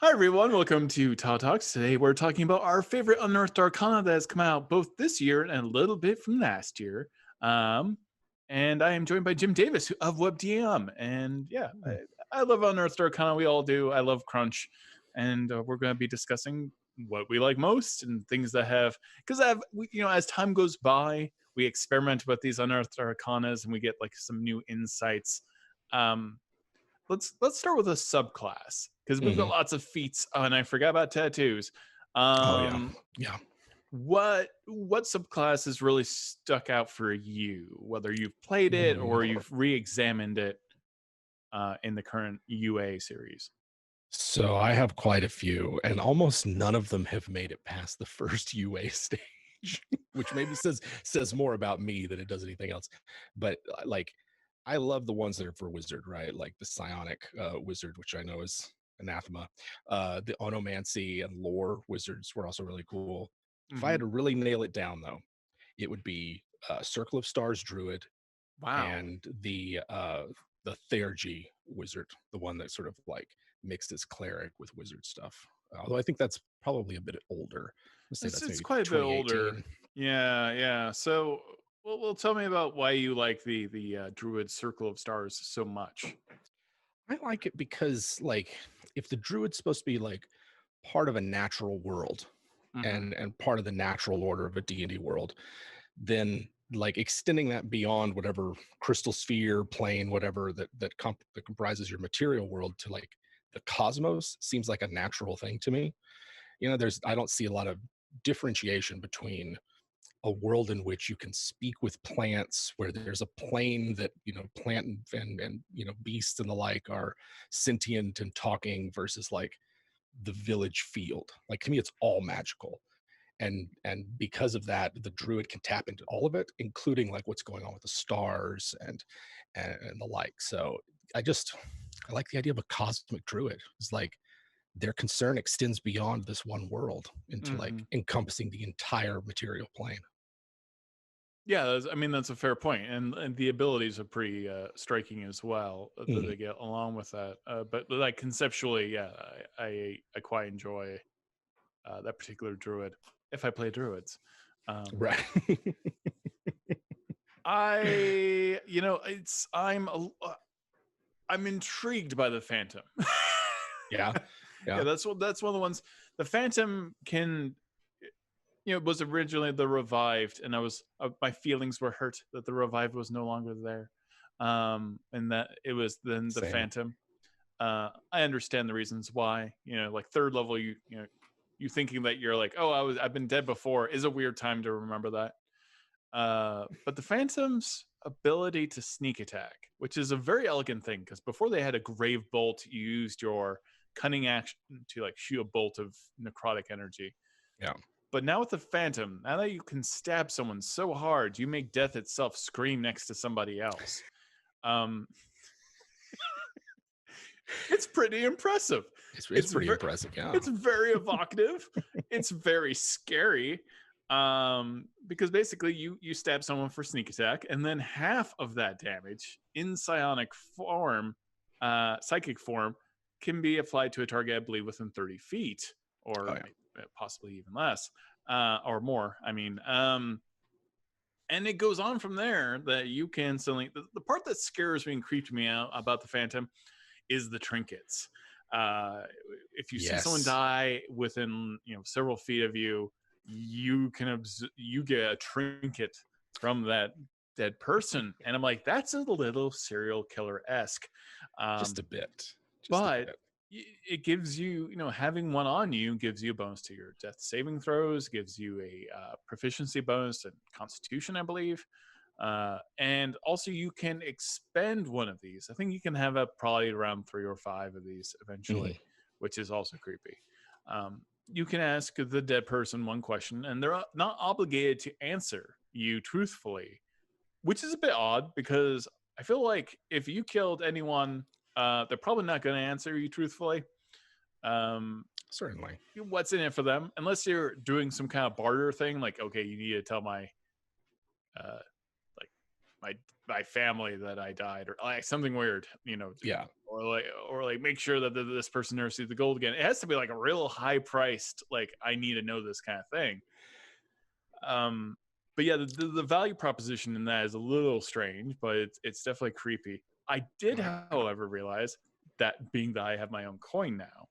Hi everyone, welcome to Todd Talks. Today we're talking about our favorite Unearthed Arcana that has come out both this year and a little bit from last year. Um, and I am joined by Jim Davis of WebDM. And yeah, I love Unearthed Arcana. We all do. I love Crunch. And we're going to be discussing what we like most and things that have, because as time goes by, we experiment with these Unearthed Arcanas and we get like some new insights. Um, let's start with a subclass because we've got lots of feats. Oh, and I forgot about tattoos. Oh yeah. What subclass has really stuck out for you, whether you've played it or you've re-examined it in the current UA series? So I have quite a few, and almost none of them have made it past the first UA stage, which maybe says more about me than it does anything else. But like, I love the ones that are for wizard, right? Like the psionic wizard, which I know is anathema. The onomancy and lore wizards were also really cool. If I had to really nail it down, though, it would be Circle of Stars druid Wow. and the Theurgy wizard, the one that sort of like mixes cleric with wizard stuff. Although I think that's probably a bit older. Let's say that's It's maybe quite a bit older. 2018. Yeah. So, well, tell me about why you like the Druid Circle of Stars so much. I like it because like if the druid's supposed to be like part of a natural world and part of the natural order of a D&D world, then like extending that beyond whatever crystal sphere plane whatever that comprises your material world to like the cosmos seems like a natural thing to me. I don't see a lot of differentiation between a world in which you can speak with plants, where there's a plane that plant and beasts and the like are sentient and talking, versus like the village field. Like, to me, it's all magical. And because of that, the druid can tap into all of it, including like what's going on with the stars and the like. So I like the idea of a cosmic druid. It's like their concern extends beyond this one world into like encompassing the entire material plane. Yeah, that's a fair point, and the abilities are pretty striking as well that they get along with that. But like conceptually, yeah, I quite enjoy that particular druid. If I play druids, Right. I'm intrigued by the Phantom. Yeah. Yeah, that's one of the ones. The Phantom can, it was originally the revived, and my feelings were hurt that the revived was no longer there, and that it was then the Same. Phantom. I understand the reasons why. Like third level, you thinking that you're like, oh, I've been dead before is a weird time to remember that. But the Phantom's ability to sneak attack, which is a very elegant thing, because before they had a grave bolt, you used your cunning action to like shoot a bolt of necrotic energy. Yeah. But now with the Phantom, now that you can stab someone so hard, you make death itself scream next to somebody else. It's pretty impressive. It's pretty impressive. Yeah. It's very evocative. It's very scary. Because basically you stab someone for sneak attack, and then half of that damage in psychic form can be applied to a target, I believe, within 30 feet, or possibly even less, or more. And it goes on from there that you can suddenly. The part that scares me and creeps me out about the Phantom is the trinkets. If you see someone die within several feet of you, you get a trinket from that dead person, and I'm like, that's a little serial killer-esque. Just a bit. It gives you, having one on you gives you a bonus to your death saving throws, gives you a proficiency bonus and Constitution, I believe. And also you can expend one of these. I think you can have probably around 3 or 5 of these eventually, which is also creepy. You can ask the dead person one question, and they're not obligated to answer you truthfully, which is a bit odd, because I feel like if you killed anyone, they're probably not going to answer you truthfully. Certainly. What's in it for them? Unless you're doing some kind of barter thing, like, okay, you need to tell my my family that I died, or like something weird, Yeah. or like make sure that this person never sees the gold again. It has to be like a real high priced, like I need to know this kind of thing. But yeah, the value proposition in that is a little strange, but it's definitely creepy. I did, however, realize that being that I have my own coin now,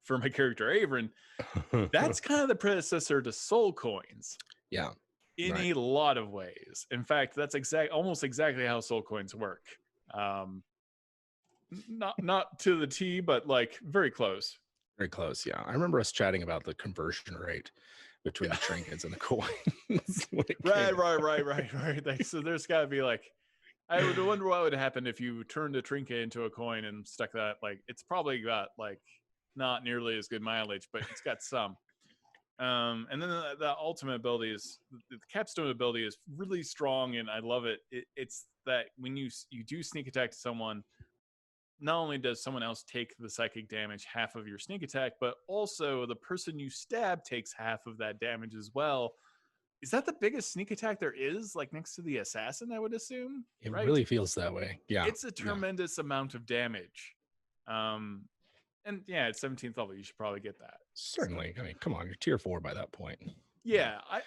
for my character Avron, that's kind of the predecessor to soul coins. Yeah. In a lot of ways. In fact, that's almost exactly how soul coins work. Not to the T, but like very close. Very close. Yeah. I remember us chatting about the conversion rate between the trinkets and the coins. Right. Like, so there's got to be like, I would wonder what would happen if you turned a trinket into a coin and stuck that. Like, it's probably got like not nearly as good mileage, but it's got some. And then the ultimate ability is the capstone ability is really strong, and I love it. It's that when you do sneak attack to someone, not only does someone else take the psychic damage, half of your sneak attack, but also the person you stab takes half of that damage as well. Is that the biggest sneak attack there is, like next to the assassin, I would assume? It really feels that way. Yeah. It's a tremendous amount of damage. And yeah, at 17th level, you should probably get that. Certainly. I mean, come on, you're tier 4 by that point. Yeah, I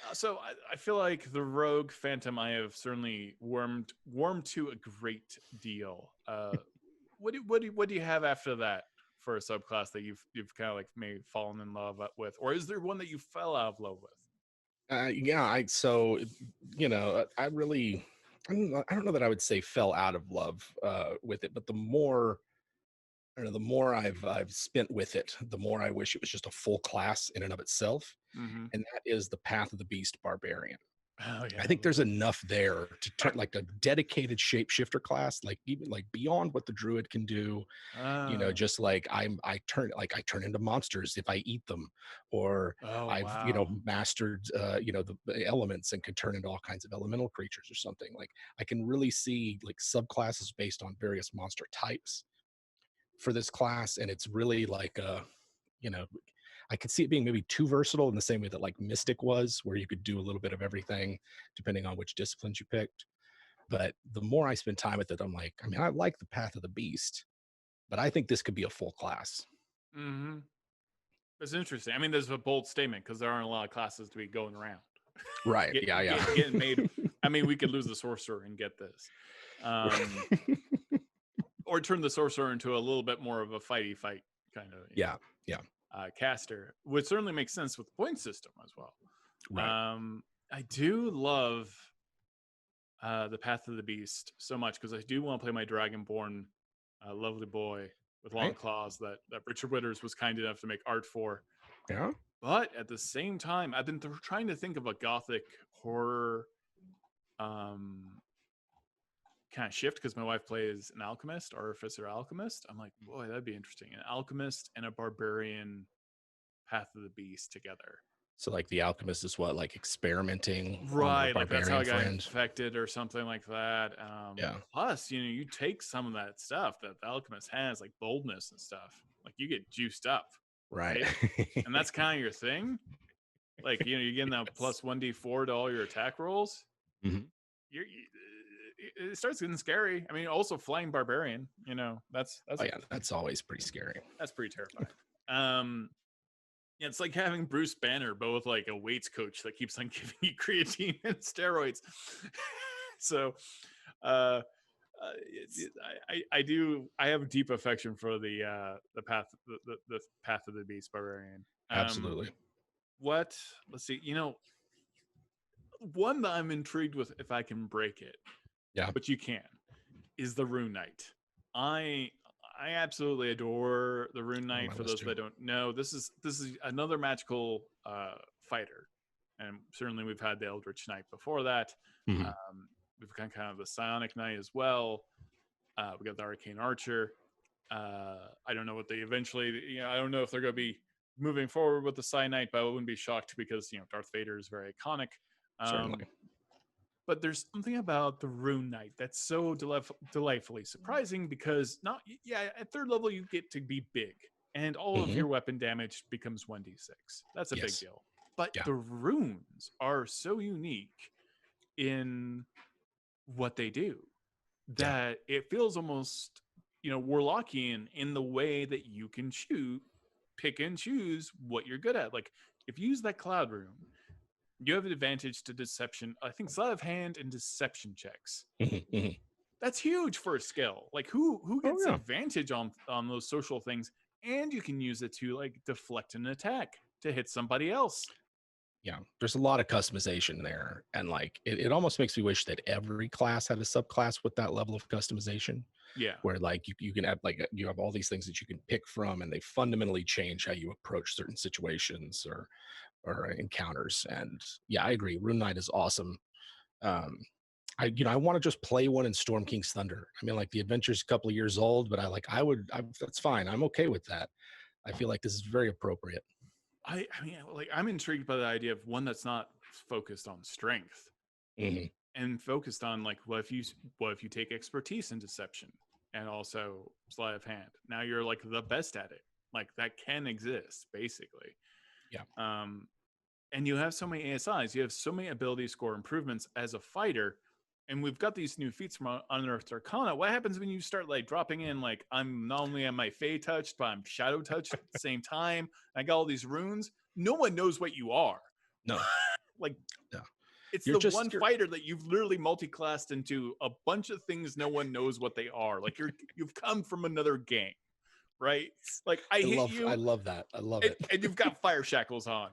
feel like the rogue phantom I have certainly warmed to a great deal. What do you have after that for a subclass that you've kind of like maybe fallen in love with, or is there one that you fell out of love with? I don't know that I would say fell out of love with it, but the more I've spent with it, the more I wish it was just a full class in and of itself. Mm-hmm. And that is the Path of the Beast Barbarian. Oh, yeah. I think there's enough there to turn like a dedicated shapeshifter class, like even like beyond what the druid can do. Just like I turn into monsters if I eat them, or mastered the elements and can turn into all kinds of elemental creatures or something. Like I can really see like subclasses based on various monster types for this class, and it's really like I could see it being maybe too versatile in the same way that like Mystic was, where you could do a little bit of everything depending on which disciplines you picked. But the more I spend time with it, I'm like, I mean, I like the Path of the Beast, but I think this could be a full class. Mm-hmm. That's interesting. I mean, there's a bold statement because there aren't a lot of classes to be going around. Right. Getting made. I mean, we could lose the sorcerer and get this. Or turn the sorcerer into a little bit more of a fight kind of. Caster would certainly make sense with the point system as well. Right. I do love the Path of the Beast so much because I do want to play my Dragonborn lovely boy with long claws that Richard Witters was kind enough to make art for. Yeah. But at the same time, I've been trying to think of a gothic horror kind of shift because my wife plays an alchemist, artificer alchemist. I'm like, boy, that'd be interesting. An alchemist and a barbarian Path of the Beast together. So like the alchemist is what, like experimenting, right? Like that's how I got infected or something like that. Plus, you take some of that stuff that the alchemist has, like boldness and stuff. Like you get juiced up, right? And that's kind of your thing. Like you're getting that plus 1d4 to all your attack rolls. Mm-hmm. It starts getting scary. I mean, also flying barbarian. That's that's always pretty scary. That's pretty terrifying. It's like having Bruce Banner, but with like a weights coach that keeps on giving you creatine and steroids. So, I have a deep affection for the path of the Beast Barbarian. Absolutely. Let's see. One that I'm intrigued with, if I can break it. Yeah. But you can. Is the Rune Knight. I absolutely adore the Rune Knight. For those that don't know, this is another magical fighter, and certainly we've had the Eldritch Knight before that. Mm-hmm. We've got kind of the Psionic Knight as well. We got the Arcane Archer. I don't know what they eventually. I don't know if they're going to be moving forward with the Psi Knight, but I wouldn't be shocked because Darth Vader is very iconic. Certainly. But there's something about the Rune Knight that's so delightfully surprising because at third level you get to be big and all of your weapon damage becomes 1d6. That's a big deal. But the runes are so unique in what they do that it feels almost, Warlockian in the way that you can pick and choose what you're good at. Like if you use that cloud room, you have an advantage to deception. I think sleight of hand and deception checks. That's huge for a skill. Like who gets advantage on those social things, and you can use it to like deflect an attack to hit somebody else. Yeah, there's a lot of customization there, and like it almost makes me wish that every class had a subclass with that level of customization. Yeah, where like you can have like you have all these things that you can pick from, and they fundamentally change how you approach certain situations or encounters. And yeah, I agree. Rune Knight is awesome. I want to just play one in Storm King's Thunder. I mean, like the adventure's a couple of years old, but that's fine. I'm okay with that. I feel like this is very appropriate. I mean, like I'm intrigued by the idea of one that's not focused on strength and focused on like, what if you take expertise in deception and also sleight of hand? Now you're like the best at it. Like that can exist basically. Yeah. And you have so many ASIs, you have so many ability score improvements as a fighter. And we've got these new feats from Unearthed Arcana. What happens when you start like dropping in, like I'm not only am I Fey touched, but I'm Shadow touched at the same time. I got all these runes. No one knows what you are. No. Like, no. It's one fighter that you've literally multi-classed into a bunch of things no one knows what they are. Like you've come from another game, right? Like I love that. I love it. And you've got fire shackles on.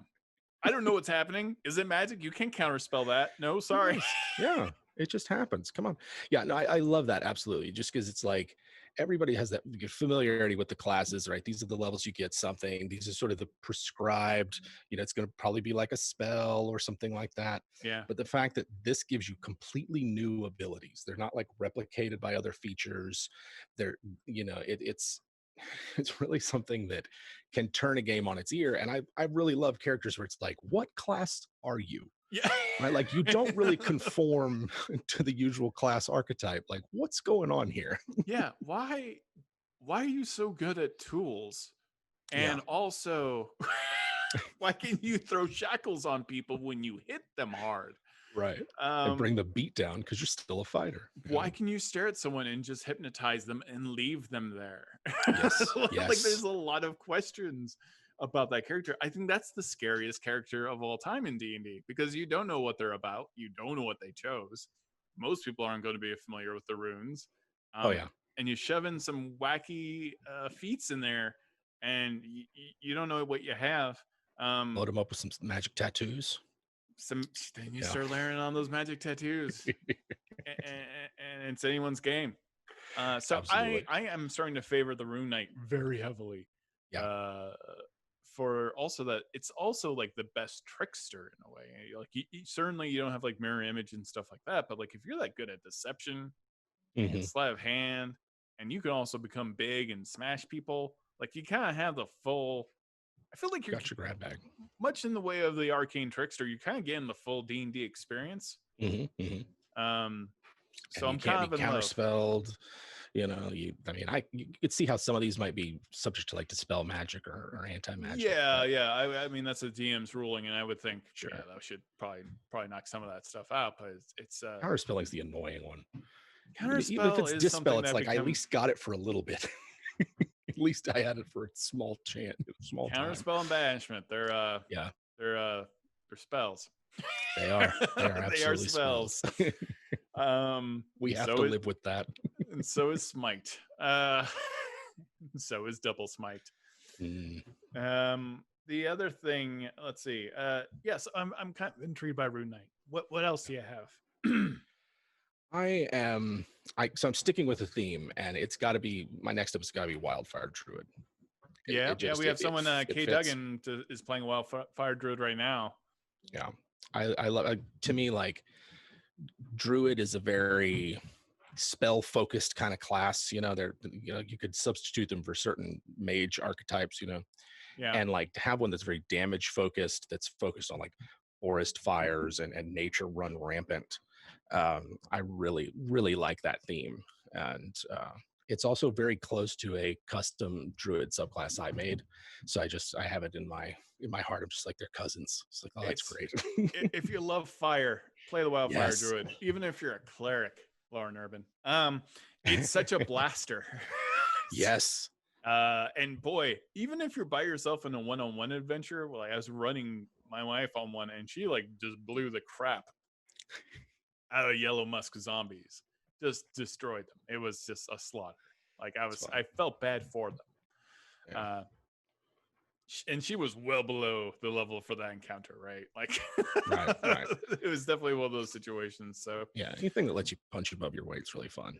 I don't know what's happening. Is it magic? You can't counterspell that. No, sorry. Yeah. It just happens. Come on. Yeah, no, I love that. Absolutely. Just because it's like everybody has that familiarity with the classes, right? These are the levels you get something. These are sort of the prescribed, it's going to probably be like a spell or something like that. Yeah. But the fact that this gives you completely new abilities, they're not like replicated by other features. They're, it's really something that can turn a game on its ear. And I really love characters where it's like, what class are you? Yeah. Right. Like you don't really conform to the usual class archetype. Like what's going on here? Yeah. Why are you so good at tools? And also, why can you throw shackles on people when you hit them hard? Right. And bring the beat down because you're still a fighter. Why can you stare at someone and just hypnotize them and leave them there? Yes. Like there's a lot of questions about that character. I think that's the scariest character of all time in D&D because you don't know what they're about. You don't know what they chose. Most people aren't going to be familiar with the runes. And you shove in some wacky feats in there and you don't know what you have. Load them up with some magic tattoos. Then you start layering on those magic tattoos and it's anyone's game. So I am starting to favor the Rune Knight very heavily. For also that it's also like the best trickster in a way. Like certainly you don't have like mirror image and stuff like that, but like if you're that good at deception and sleight of hand, and you can also become big and smash people, like you kind of have the full. I feel like you're got your grab bag. Much in the way of the arcane trickster, you kind of getting the full D&D experience. So I'm kind of in counterspelled. You could see how some of these might be subject to like dispel magic or anti-magic. I mean that's a DM's ruling, and I would think that should probably knock some of that stuff out. But it's counterspelling is the annoying one. Counterspell even if it's is dispel, it's like I at least got it for a little bit. At least I had it for a small counterspell and banishment. They're spells. They are. They are absolutely they are spells. We have to live with that. And so is smite. So is double smite. The other thing, let's see. Yes, I'm kind of intrigued by Rune Knight. What else do you have? So I'm sticking with the theme, and it's got to be my next up. It's got to be Wildfire Druid. We have someone. Kay Duggan is playing Wildfire Druid right now. Yeah, I love. To me, like Druid is a very spell focused kind of class. You could substitute them for certain mage archetypes. And like to have one that's very damage focused, that's focused on like forest fires and nature run rampant. I really, really like that theme. And it's also very close to a custom Druid subclass I made. So I have it in my heart. I'm just like, they're cousins. It's like, that's great. If you love fire Play the Wildfire Yes. druid, even if you're a cleric, Lauren Urban. It's such a blaster. Yes. And boy, even if you're by yourself in a one-on-one adventure, like I was running my wife on one, and she like just blew the crap out of Yellow Musk zombies, just destroyed them. It was just a slaughter. Like I felt bad for them. Yeah. And she was well below the level for that encounter, right? Like, right. It was definitely one of those situations. So yeah, anything that lets you punch above your weight is really fun.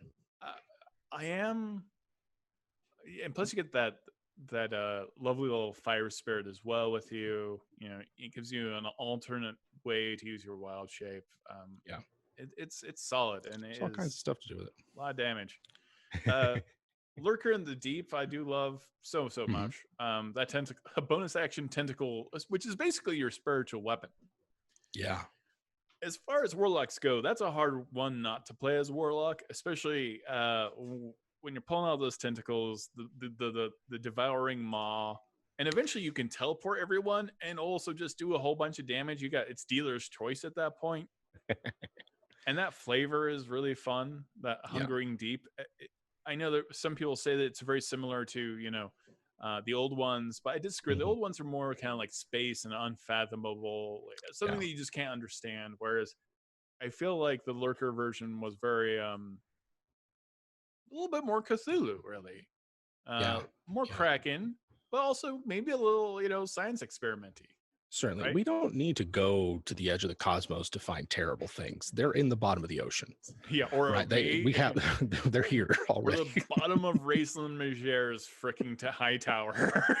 I am, and plus you get that lovely little fire spirit as well with you. You know, it gives you an alternate way to use your wild shape. Yeah, it's solid, and there's all kinds of stuff to do with it. A lot of damage. Lurker in the Deep, I do love so much. That a bonus action tentacle, which is basically your spiritual weapon. Yeah. As far as warlocks go, that's a hard one not to play as warlock, especially when you're pulling out those tentacles, the devouring maw, and eventually you can teleport everyone and also just do a whole bunch of damage. It's dealer's choice at that point. And that flavor is really fun. That hungering deep. I know that some people say that it's very similar to, the old ones, but I disagree. The old ones are more kind of like space and unfathomable, something that you just can't understand. Whereas I feel like the Lurker version was very, a little bit more Cthulhu, really. More Kraken, but also maybe a little, science experimenty. Certainly. Right? We don't need to go to the edge of the cosmos to find terrible things. They're in the bottom of the ocean. Yeah, or right. They're here already. Or the bottom of Raceland Majer's freaking high tower.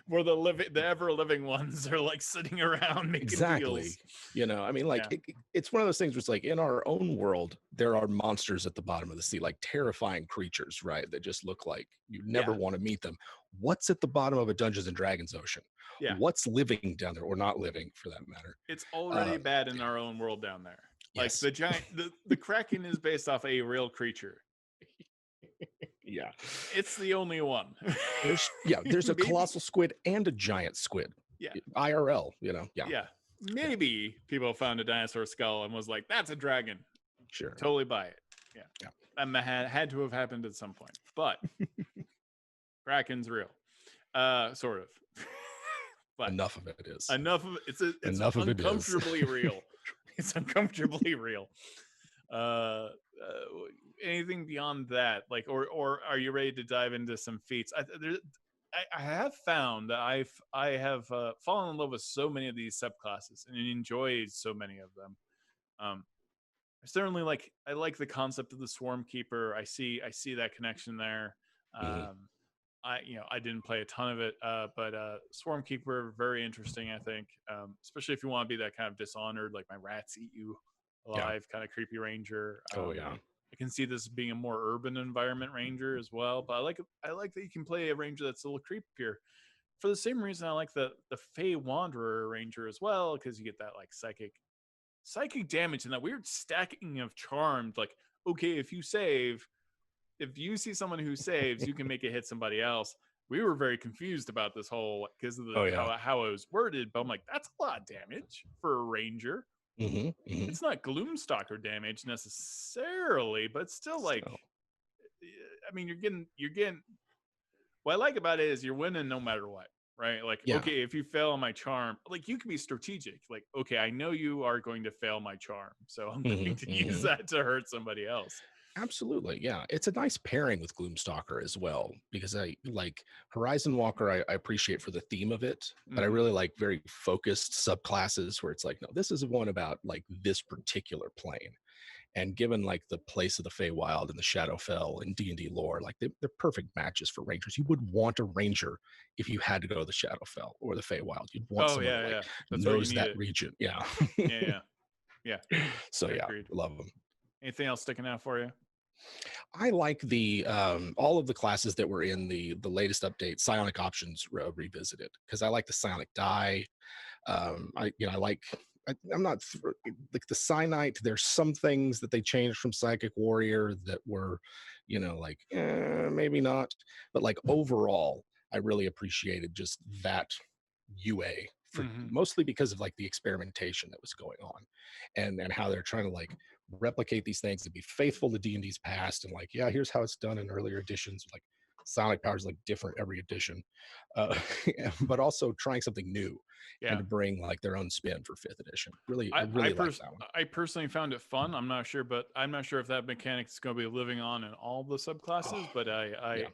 Where the ever living ones are like sitting around making deals. I mean, like it's one of those things where it's like in our own world, there are monsters at the bottom of the sea, like terrifying creatures, right? That just look like you never want to meet them. What's at the bottom of a Dungeons and Dragons ocean? Yeah. What's living down there, or not living for that matter? It's already bad in our own world down there. Like the giant, the Kraken is based off a real creature. Yeah. It's the only one. There's a colossal squid and a giant squid. Yeah. IRL, Yeah. Maybe people found a dinosaur skull and was like, that's a dragon. Sure. Totally buy it. Yeah. That had to have happened at some point. But Kraken's real. Sort of. But enough of it is. Enough of it's uncomfortably real. It's uncomfortably real. Anything beyond that, like, or are you ready to dive into some feats? I have found that I have fallen in love with so many of these subclasses and enjoyed so many of them. Certainly, I like the concept of the Swarmkeeper. I see that connection there. I didn't play a ton of it, but Swarmkeeper, very interesting, I think, especially if you want to be that kind of Dishonored, like my rats eat you alive kind of creepy ranger. I can see this being a more urban environment ranger as well, but I like that you can play a ranger that's a little creepier. For the same reason I like the Fey Wanderer ranger as well, because you get that like psychic damage and that weird stacking of charmed. Like, okay, if you see someone who saves, you can make it hit somebody else. We were very confused about this whole because of how it was worded, but I'm like, that's a lot of damage for a ranger. It's not Gloomstalker damage necessarily, but still, like, I mean, you're getting. What I like about it is you're winning no matter what, right? Like, okay, if you fail on my charm, like you can be strategic. Like, okay, I know you are going to fail my charm, so I'm going to use that to hurt somebody else. Absolutely. Yeah. It's a nice pairing with Gloomstalker as well, because I like Horizon Walker. I appreciate for the theme of it, but I really like very focused subclasses where it's like, no, this is one about like this particular plane. And given like the place of the Feywild and the Shadowfell and D&D lore, like they're perfect matches for rangers. You would want a ranger if you had to go to the Shadowfell or the Feywild. You'd want someone that knows that region. Yeah. Yeah. So love them. Anything else sticking out for you? I like the all of the classes that were in the latest update, Psionic Options revisited, because I like the Psionic die. I'm not like the Cyanite. There's some things that they changed from Psychic Warrior that were, maybe not, but like overall, I really appreciated just that UA mostly because of like the experimentation that was going on, and how they're trying to like replicate these things and be faithful to D&D's past, and like, yeah, here's how it's done in earlier editions. Like sonic powers like different every edition, but also trying something new and to bring like their own spin for 5th edition. I really like that one. I personally found it fun. I'm not sure if that mechanic is going to be living on in all the subclasses, but I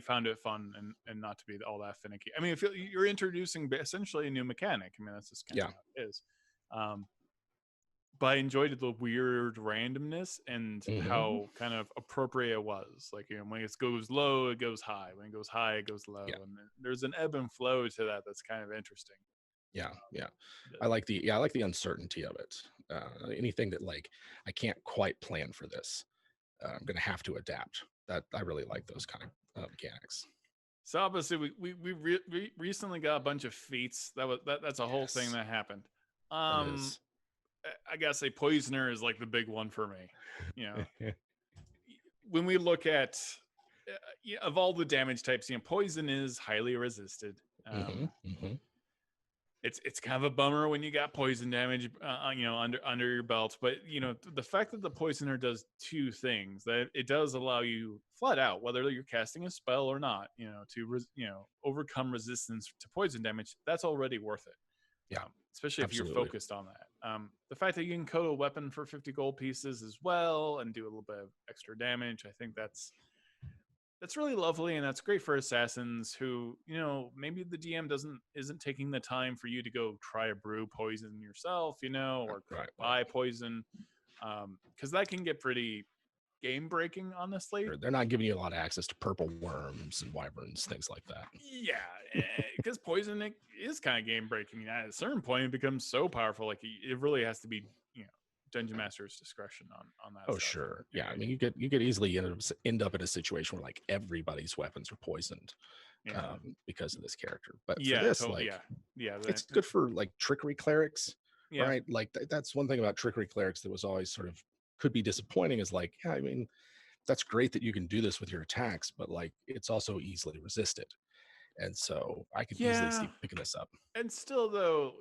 found it fun and not to be all that finicky. I mean, if you're introducing essentially a new mechanic, I mean, that's just kind of how it is. But I enjoyed the weird randomness and how kind of appropriate it was. Like, you know, when it goes low, it goes high. When it goes high, it goes low. And there's an ebb and flow to that that's kind of interesting. Yeah. I like the uncertainty of it. Anything that like I can't quite plan for this, I'm gonna have to adapt. That I really like those kind of mechanics. So obviously, we recently got a bunch of feats. That's a whole thing that happened. I gotta say, Poisoner is like the big one for me. You know, when we look at of all the damage types, you know, poison is highly resisted. It's kind of a bummer when you got poison damage, you know, under your belt. But you know, the fact that the Poisoner does two things, that it does allow you flat out, whether you're casting a spell or not, you know, to overcome resistance to poison damage. That's already worth it. Yeah, especially if you're focused on that. The fact that you can code a weapon for 50 gold pieces as well and do a little bit of extra damage, I think that's really lovely, and that's great for assassins who, you know, maybe the DM isn't taking the time for you to go try a brew poison yourself, you know, or buy poison, because that can get pretty game breaking, honestly. They're not giving you a lot of access to purple worms and wyverns, things like that. Yeah, because poison is kind of game breaking. At a certain point, it becomes so powerful. Like it really has to be, you know, dungeon master's discretion on that. Oh, sure. Yeah, I mean, you could easily end up in a situation where like everybody's weapons are poisoned because of this character. But for this, totally, it's good for like trickery clerics, right? Like that's one thing about trickery clerics that was always sort of could be disappointing, is like, yeah, I mean, that's great that you can do this with your attacks, but like it's also easily resisted. And so I could easily see picking this up. And still, though,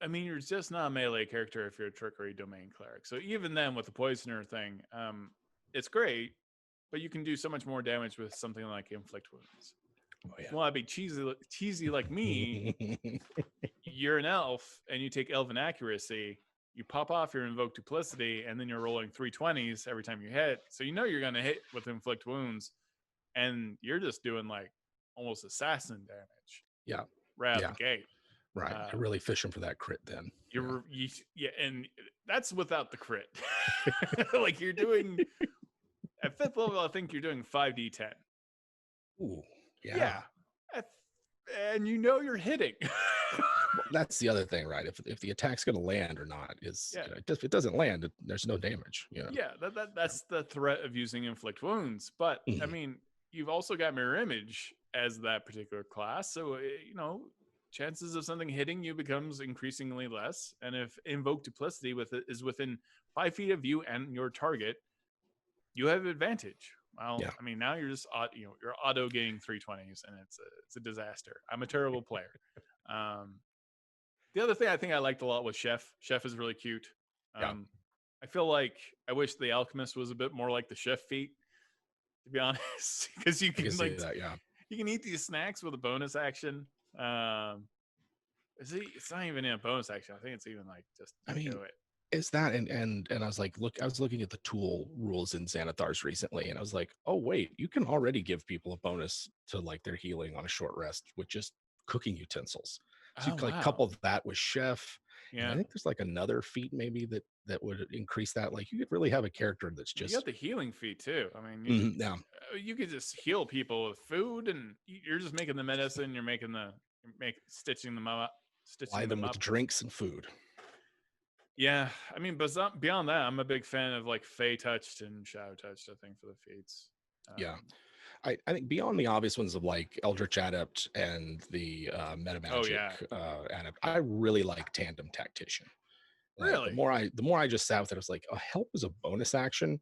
I mean, you're just not a melee character if you're a trickery domain cleric. So even then, with the Poisoner thing, it's great, but you can do so much more damage with something like Inflict Wounds. Oh, yeah. Well, I'd be cheesy like me. You're an elf, and you take Elven Accuracy. You pop off your Invoke Duplicity, and then you're rolling 320s every time you hit. So you know you're going to hit with Inflict Wounds, and you're just doing like almost assassin damage. Yeah. Right out the gate. Right. You're really fishing for that crit then. And that's without the crit. Like you're doing at 5th level, I think you're doing 5d10. Ooh. Yeah. And you know you're hitting. Well, that's the other thing, right? If the attack's going to land or not is, you know, if it doesn't land, there's no damage. You know? Yeah, that's the threat of using Inflict Wounds. But I mean, you've also got Mirror Image as that particular class, so you know, chances of something hitting you becomes increasingly less. And if Invoke Duplicity is within 5 feet of you and your target, you have advantage. Well, I mean, now you're just you're auto getting 320s, and it's a disaster. I'm a terrible player. The other thing I think I liked a lot was Chef. Chef is really cute. I feel like I wish the Alchemist was a bit more like the Chef feat, to be honest, because you can you can eat these snacks with a bonus action. It's not even in a bonus action. I think it's even like just do it. Is that and I was like, I was looking at the tool rules in Xanathar's recently, and I was like, oh wait, you can already give people a bonus to like their healing on a short rest with just cooking utensils. So you can like couple that with Chef. Yeah, I think there's like another feat maybe that would increase that. Like you could really have a character that's just. You got the healing feat too. I mean, you could just heal people with food, and you're just making the medicine. You're stitching them up, supply them with drinks and food. Yeah, I mean, but beyond that, I'm a big fan of like Fey Touched and Shadow Touched, I think, for the feats. I think beyond the obvious ones of like Eldritch Adept and the Meta Magic Adept, I really like Tandem Tactician. Really? The more I just sat with it, I was like, help is a bonus action.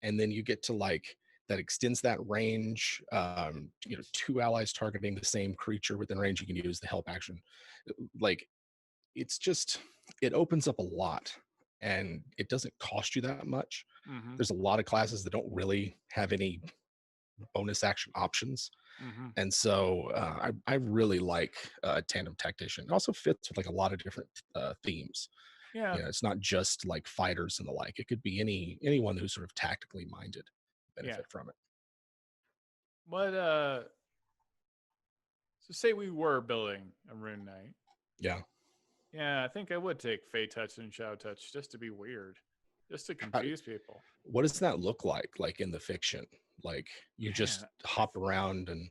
And then you get to like that extends that range. 2 allies targeting the same creature within range, you can use the help action. Like, it's just, it opens up a lot, and it doesn't cost you that much. Mm-hmm. There's a lot of classes that don't really have any bonus action options. Mm-hmm. And so I really like Tandem Tactician. It also fits with like a lot of different themes. Yeah. It's not just like fighters and the like. It could be anyone who's sort of tactically minded benefit from it. What so say we were building a Rune Knight. Yeah. Yeah, I think I would take Fey Touch and Shadow Touch just to be weird. Just to confuse people. What does that look like in the fiction? Like, you just hop around and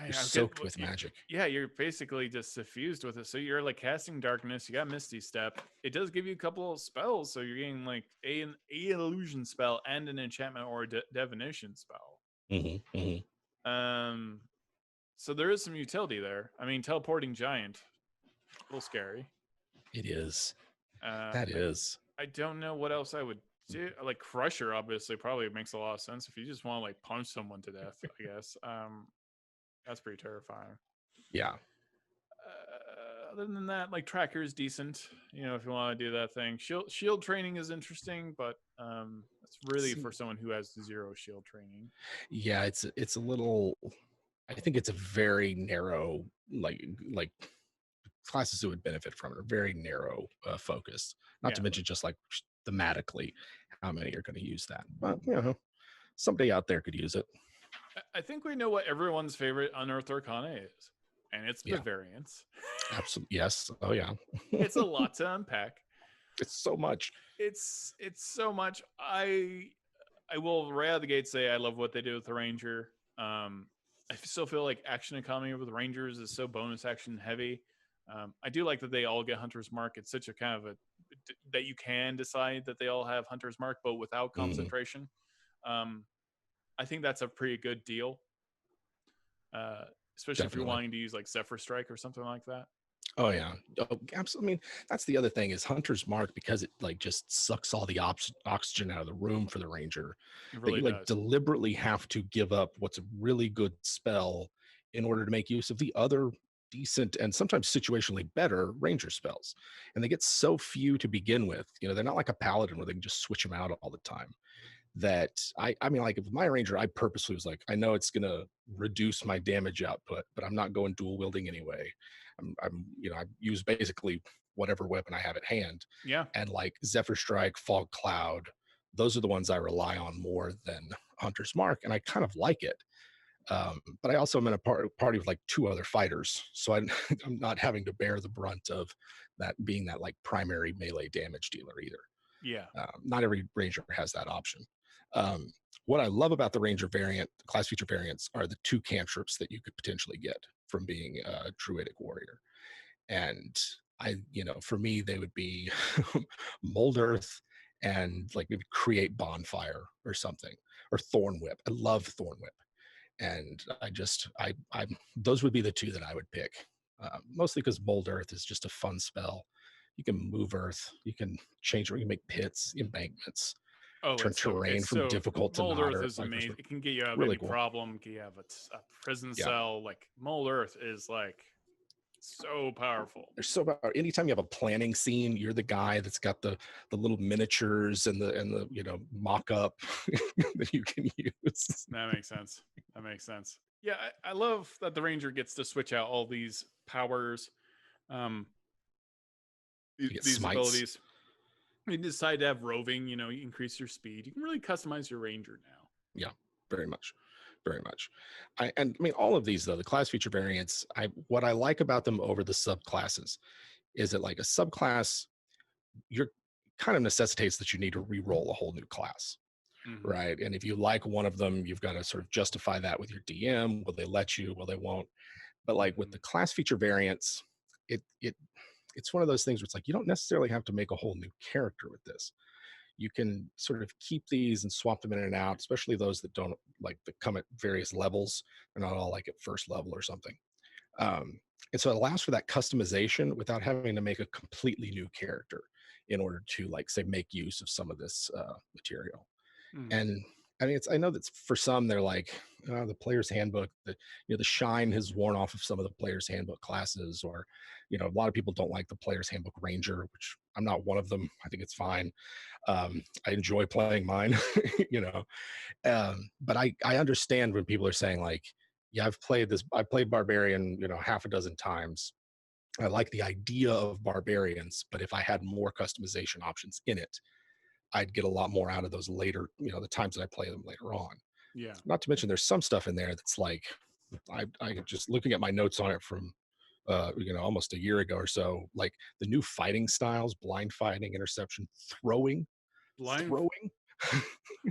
you're soaked with magic. Yeah, you're basically just suffused with it. So you're like casting darkness. You got Misty Step. It does give you a couple of spells. So you're getting like an illusion spell and an enchantment or a divination spell. Mm-hmm, mm-hmm. So there is some utility there. I mean, teleporting giant, a little scary. It is. That is. I don't know what else I would do. Like Crusher, obviously, probably makes a lot of sense if you just want to like punch someone to death. I guess. That's pretty terrifying. Yeah. Other than that, like Tracker is decent. If you want to do that thing. Shield training is interesting, but it's really for someone who has 0 shield training. Yeah, it's a little. I think it's a very narrow, like classes who would benefit from it are very narrow focused. Not to mention just like thematically, how many are going to use that? But somebody out there could use it. I think we know what everyone's favorite Unearthed Arcana is, and it's Bavarians. Absolutely, yes. Oh yeah. It's a lot to unpack. It's so much. It's so much. I will right out of the gate say I love what they did with the Ranger. I still feel like action economy with Rangers is so bonus action heavy. I do like that they all get Hunter's Mark. It's such a kind of that you can decide that they all have Hunter's Mark, but without concentration. I think that's a pretty good deal, especially if you're wanting to use like Zephyr Strike or something like that. Oh yeah, absolutely. I mean, that's the other thing is Hunter's Mark, because it like just sucks all the oxygen out of the room for the Ranger. It really that you like deliberately have to give up what's a really good spell in order to make use of the other decent and sometimes situationally better Ranger spells. And they get so few to begin with. They're not like a Paladin where they can just switch them out all the time. That I mean, like with my Ranger, I purposely was like, I know it's gonna reduce my damage output, but I'm not going dual wielding anyway. I use basically whatever weapon I have at hand. Yeah. And like Zephyr Strike, Fog Cloud, those are the ones I rely on more than Hunter's Mark, and I kind of like it. But I also am in a party with like 2 other fighters, so I'm not having to bear the brunt of that being that like primary melee damage dealer either. Yeah. Not every Ranger has that option. What I love about the Ranger variant, the class feature variants, are the 2 cantrips that you could potentially get from being a Druidic warrior. And for me, they would be Mold Earth and like maybe create Bonfire or something, or Thorn Whip. I love Thorn Whip. And I those would be the 2 that I would pick, mostly because Mold Earth is just a fun spell. You can move Earth, you can change, you can make pits, embankments, turn terrain from difficult to Mold Earth is amazing. It can get you out of any problem. You have a prison cell. Like Mold Earth is like so powerful. They're so powerful. Anytime you have a planning scene, you're the guy that's got the little miniatures and the mock-up that you can use. That makes sense. Yeah, I love that the Ranger gets to switch out all these powers, these abilities. You decide to have roving, you increase your speed. You can really customize your Ranger now. Yeah, very much. I mean, all of these though, the class feature variants, what I like about them over the subclasses is that like a subclass, you're kind of necessitates that you need to re-roll a whole new class. Mm-hmm. Right. And if you like one of them, you've got to sort of justify that with your DM. Will they let you? Will they won't? But like with the class feature variants, it's one of those things where it's like you don't necessarily have to make a whole new character with this. You can sort of keep these and swap them in and out, especially those that don't like that come at various levels. They're not all like at first level or something. And so it allows for that customization without having to make a completely new character in order to like say make use of some of this material. And I mean, I know that for some they're like the player's handbook. The shine has worn off of some of the player's handbook classes, or a lot of people don't like the player's handbook ranger, which I'm not one of them. I think it's fine. I enjoy playing mine, you know. But I understand when people are saying like, yeah, I played barbarian, half a dozen times. I like the idea of barbarians, but if I had more customization options in it, I'd get a lot more out of those later, the times that I play them later on. Yeah. Not to mention there's some stuff in there that's like, I just looking at my notes on it from almost a year ago or so, like the new fighting styles, blind fighting, interception, throwing. Blind. Throwing.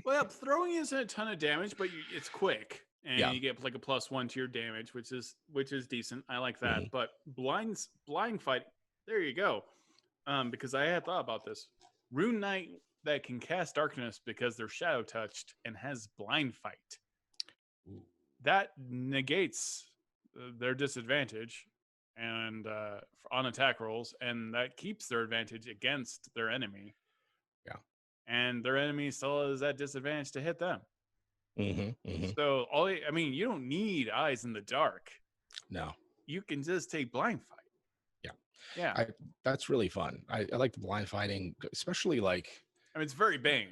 Well, throwing isn't a ton of damage, but it's quick, and Yeah. you get like a +1 to your damage, which is decent. I like that. Mhm. But blind fight, there you go. Because I had thought about this. Rune Knight that can cast darkness because they're shadow touched and has blind fight. Ooh. That negates their disadvantage and on attack rolls, and that keeps their advantage against their enemy. Yeah. And their enemy still is at disadvantage to hit them. Mm-hmm. So you don't need eyes in the dark. No. You can just take blind fight. Yeah. That's really fun. I like the blind fighting, especially like. I mean, it's very Bane.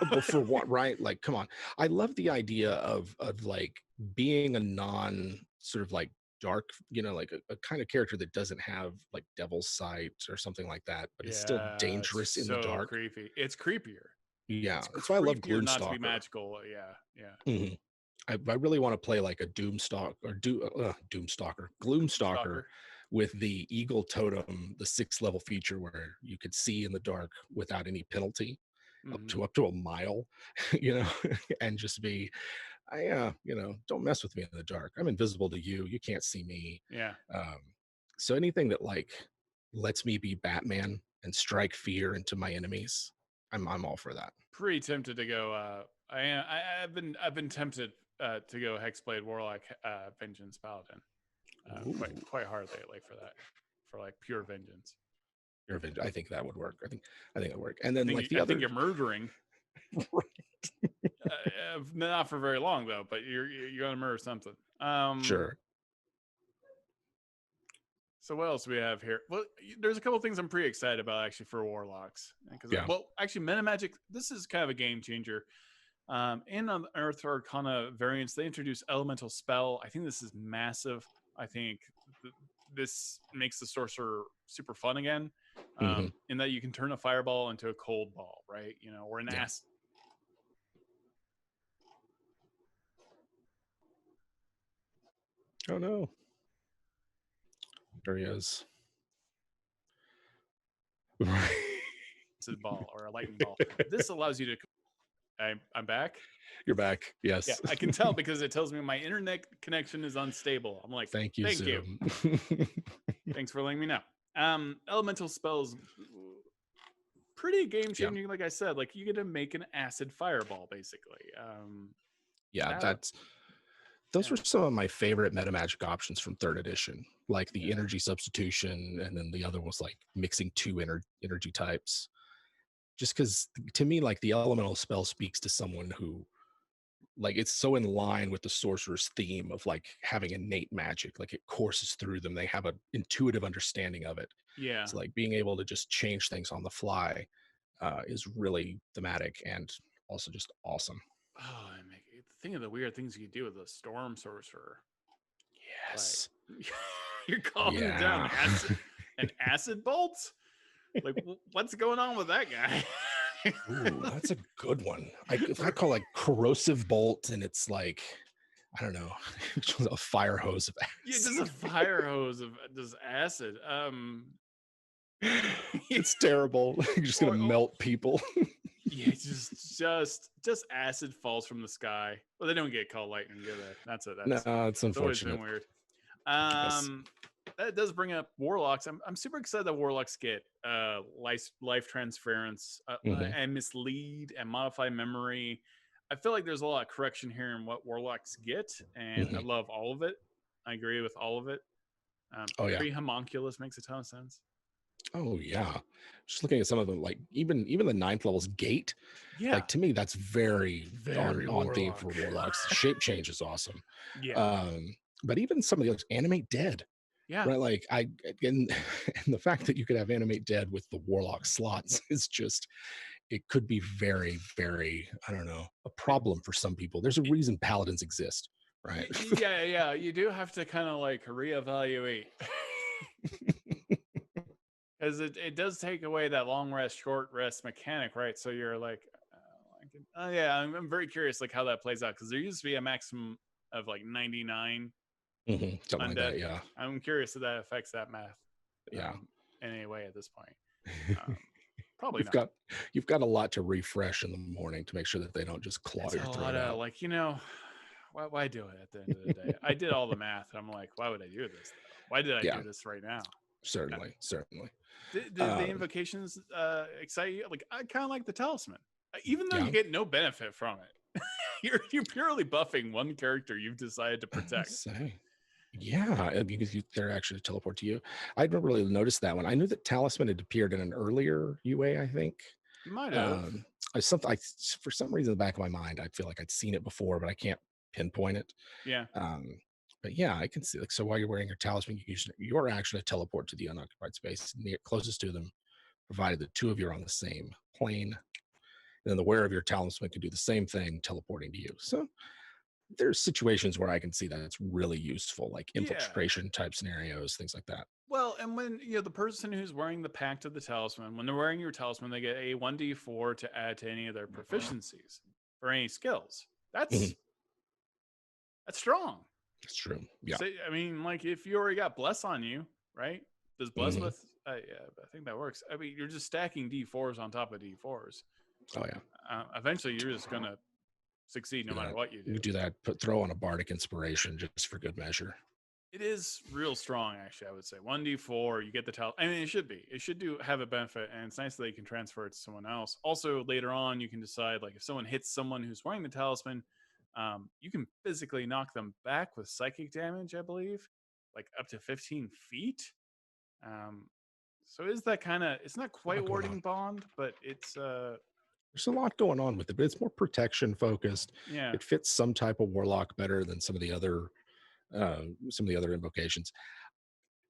Well, for what, right? Like, come on. I love the idea of like being a non sort of like dark, like a kind of character that doesn't have like devil's sight or something like that, but it's still dangerous in the dark. Creepy. It's creepier. Yeah, it's that's why I love Gloomstalker. Not to be magical. Yeah. Mm-hmm. I really want to play like a Doomstalker or Doomstalker, Gloomstalker with the Eagle Totem, the 6th level feature where you could see in the dark without any penalty. Mm-hmm. up to a mile, and just be, don't mess with me in the dark. I'm invisible to you. You can't see me. Yeah. So anything that like lets me be Batman and strike fear into my enemies, I'm all for that. Pretty tempted to go. I've been tempted to go Hexblade Warlock Vengeance Paladin. Quite hard lately for that, for like pure vengeance. I think that would work. I think it would work. And then I think you're murdering. Right. Not for very long though, but you're gonna murder something. Sure. So what else do we have here? Well, there's a couple things I'm pretty excited about actually for Warlocks. Well, actually, Meta Magic. This is kind of a game changer. In Unearthed Arcana variants, they introduced Elemental Spell. I think this is massive. I think this makes the Sorcerer super fun again. In that you can turn a fireball into a cold ball, right? Or an acid. Oh no. There he is. Acid ball or a lightning ball. This allows you to. I'm back. You're back. Yes. Yeah, I can tell because it tells me my internet connection is unstable. I'm like, thank you. Thanks for letting me know. Elemental spells, pretty game changing. Like I said, like you get to make an acid fireball basically. Those were some of my favorite meta magic options from 3rd edition, like the energy substitution, and then the other was like mixing 2 energy types. Just because to me, like the elemental spell speaks to someone who, like, it's so in line with the sorcerer's theme of like having innate magic, like it courses through them. They have an intuitive understanding of it. Yeah. So like being able to just change things on the fly is really thematic and also just awesome. Oh, think of the weird things you do with the Storm Sorcerer. Yes. Like, you're calling down acid bolts? Like, what's going on with that guy? Ooh, that's a good one. I call like corrosive bolt, and it's like, I don't know, a fire hose of acid. Yeah, just a fire hose of just acid. It's terrible. You're just gonna melt people. Yeah, just acid falls from the sky. Well, they don't get called lightning, do they? That's it. No, it's unfortunate. Always been weird. That does bring up Warlocks. I'm super excited that Warlocks get life transference and mislead and modify memory. I feel like there's a lot of correction here in what Warlocks get, and I love all of it. I agree with all of it. Free homunculus makes a ton of sense. Oh yeah. Just looking at some of them, like even the ninth level's gate, Yeah. like to me, that's very Very on theme for Warlock. warlocks. The shape change is awesome. Yeah. Um, but even some of the others, animate dead, Yeah. right? Like and, and the fact that you could have animate dead with the warlock slots is just it could be very, very, I don't know, a problem for some people. There's a reason paladins exist, right? Yeah. You do have to kind of like reevaluate. Because it does take away that long rest, short rest mechanic, right? So you're like, yeah, I'm very curious like how that plays out because there used to be a maximum of like 99 Something like undead. that, yeah. I'm curious if that affects that math Yeah. in any way at this point. Probably You've not. got a lot to refresh in the morning to make sure that they don't just claw It's your a throat lot of out. like, why do it at the end of the day? I did all the math. I'm like, why would I do this though? Why did I Yeah, do this right now? certainly. Did the invocations excite you? Like, I kind of like the talisman, even though Yeah. you get no benefit from it. you're purely buffing one character you've decided to protect. Yeah, because they're actually teleport to you. I didn't really notice that one. I knew that talisman had appeared in an earlier UA, I think. Might have. For some reason in the back of my mind, I feel like I'd seen it before, but I can't pinpoint it. Yeah. But yeah, I can see like so while you're wearing your talisman, you're actually teleport to the unoccupied space near closest to them, provided the two of you are on the same plane. And then the wearer of your talisman can do the same thing, teleporting to you. So there's situations where I can see that it's really useful, like infiltration type scenarios, things like that. Well, and when the person who's wearing the pact of the talisman, when they're wearing your talisman, they get a 1d4 to add to any of their proficiencies for any skills. That's strong. That's true. Yeah. So, I mean, like if you already got bless on you, right? Does bless with? Yeah, I think that works. I mean, you're just stacking d4s on top of d4s. Oh yeah. Eventually, you're just gonna succeed no matter what you do. You do that. Throw on a bardic inspiration just for good measure. It is real strong, actually. I would say 1d4. You get the talisman. I mean, it should be. It should have a benefit, and it's nice that you can transfer it to someone else. Also, later on, you can decide like if someone hits someone who's wearing the talisman, you can physically knock them back with psychic damage. I believe, like up to 15 feet. So is that kind of? It's not quite warding bond, but it's there's a lot going on with it, but it's more protection focused. Yeah, it fits some type of warlock better than some of the other invocations.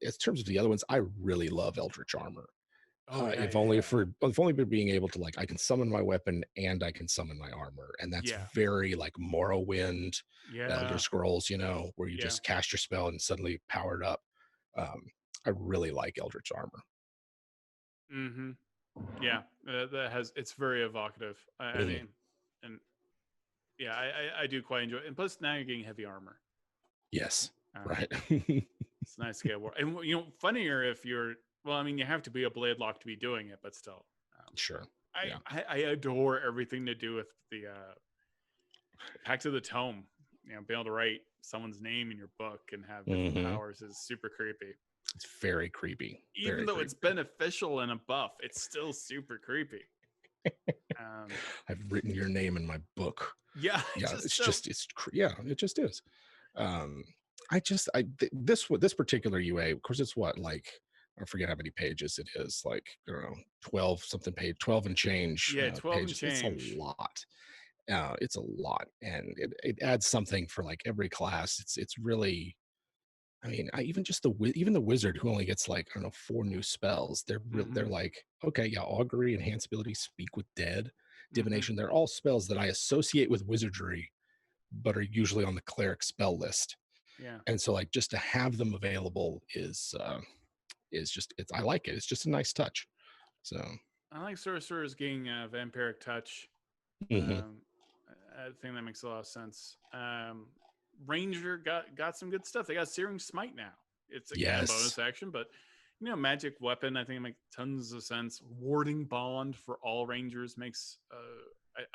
In terms of the other ones, I really love Eldritch Armor. If only for being able to like I can summon my weapon and I can summon my armor, and that's very like Morrowind, Elder Scrolls, where you just cast your spell and suddenly powered up. I really like Eldritch Armor. Yeah, it's very evocative. I mean, and yeah, I do quite enjoy it. And plus, now you're getting heavy armor. Yes, right. It's nice to get more. And funnier if you're. Well, I mean, you have to be a blade lock to be doing it, but still. Sure. I adore everything to do with the Pact of the Tome. Being able to write someone's name in your book and have different powers is super creepy. It's very creepy. Even though it's beneficial and a buff, it's still super creepy. I've written your name in my book. Yeah. It just is. This particular UA, of course, it's what, like, I forget how many pages it is, like, I don't know, 12 something page, 12 and change. Yeah, 12 pages. and change. It's a lot. It's a lot, and it adds something for like every class. It's really, I mean, even the wizard who only gets like, I don't know, 4 new spells. They're like, okay, yeah, augury, enhance ability, speak with dead, divination. They're all spells that I associate with wizardry, but are usually on the cleric spell list. Yeah, and so like just to have them available is just I like it. It's just a nice touch. So I like sorcerers getting vampiric touch. I think that makes a lot of sense. Ranger got some good stuff. They got Searing Smite now. It's a bonus action, but magic weapon. I think it makes tons of sense. Warding Bond for all Rangers makes.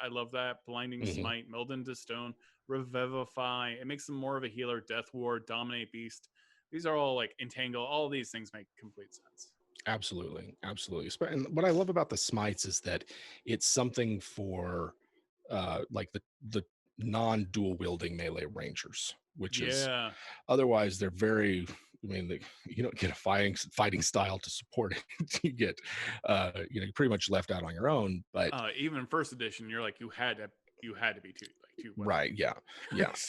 I love that. Blinding Smite, Meld into Stone, Revivify. It makes them more of a healer. Death Ward, Dominate Beast. These are all like Entangle. All these things make complete sense. Absolutely. And what I love about the smites is that it's something for like the non-dual wielding melee rangers, which is otherwise they're very I mean, you don't get a fighting style to support it. You get, you're pretty much left out on your own. But even first edition, you're like you had to be two weapons. right, yeah.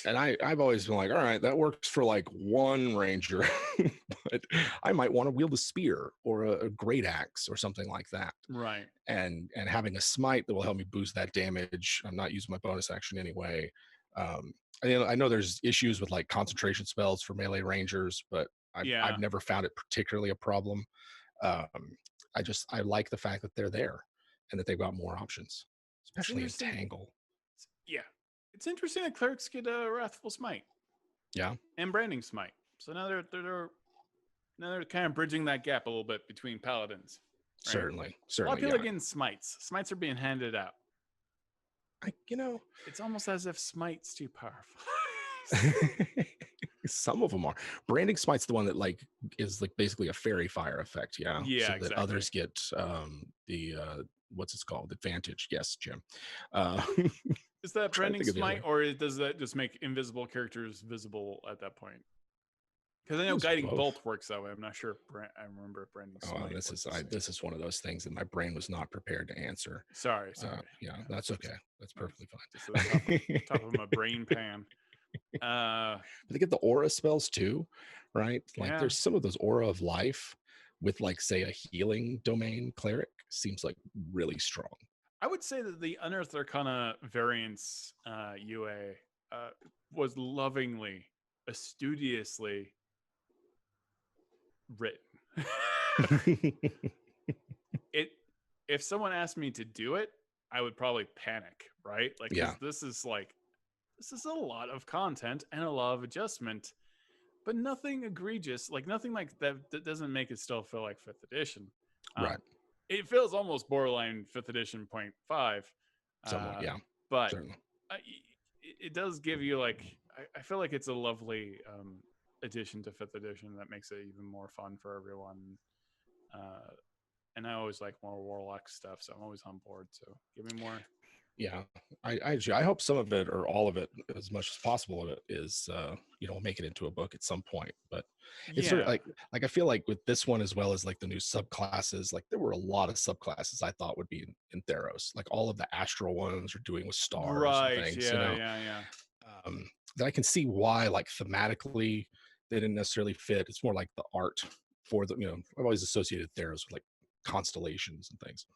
And I've always been like, all right, that works for like one ranger, but I might want to wield a spear or a great axe or something like that. Right. And having a smite that will help me boost that damage. I'm not using my bonus action anyway. I know there's issues with like concentration spells for melee rangers, but I've never found it particularly a problem. I like the fact that they're there and that they've got more options, especially in Tangle. Yeah, it's interesting that clerics get a Wrathful Smite. Yeah, and Branding Smite. So now they're kind of bridging that gap a little bit between paladins. Right? Certainly. A lot of people are getting smites. Smites are being handed out. It's almost as if Smite's too powerful. Some of them are. Branding Smite's the one that like is like basically a fairy fire effect. Yeah. Yeah. So exactly. that others get the what's it called? Advantage. Yes, Jim. Is that Branding Smite, or does that just make invisible characters visible at that point? Because I know Guiding Bolt works that way. I'm not sure. I remember Branding Smite. This is one of those things that my brain was not prepared to answer. Sorry. Yeah, that's okay. That's perfectly fine. Just top of my brain pan. But they get the aura spells too, right? Like there's some of those aura of life with like say a healing domain cleric seems like really strong. I would say that the Unearthed Arcana variants UA was lovingly, studiously written. If someone asked me to do it, I would probably panic, right? Like, this is a lot of content and a lot of adjustment, but nothing egregious, like nothing like that doesn't make it still feel like 5th edition. Right. It feels almost borderline 5th edition 0.5. Somewhat, yeah. But it does give you like, I feel like it's a lovely addition to 5th edition that makes it even more fun for everyone. And I always like more Warlock stuff, so I'm always on board. So give me more. Yeah, I hope some of it or all of it, as much as possible of it, is make it into a book at some point. But it's sort of like I feel like with this one as well as like the new subclasses, like there were a lot of subclasses I thought would be in Theros, like all of the astral ones are doing with stars and things. That I can see why, like thematically, they didn't necessarily fit. It's more like the art for the I've always associated Theros with like constellations and things.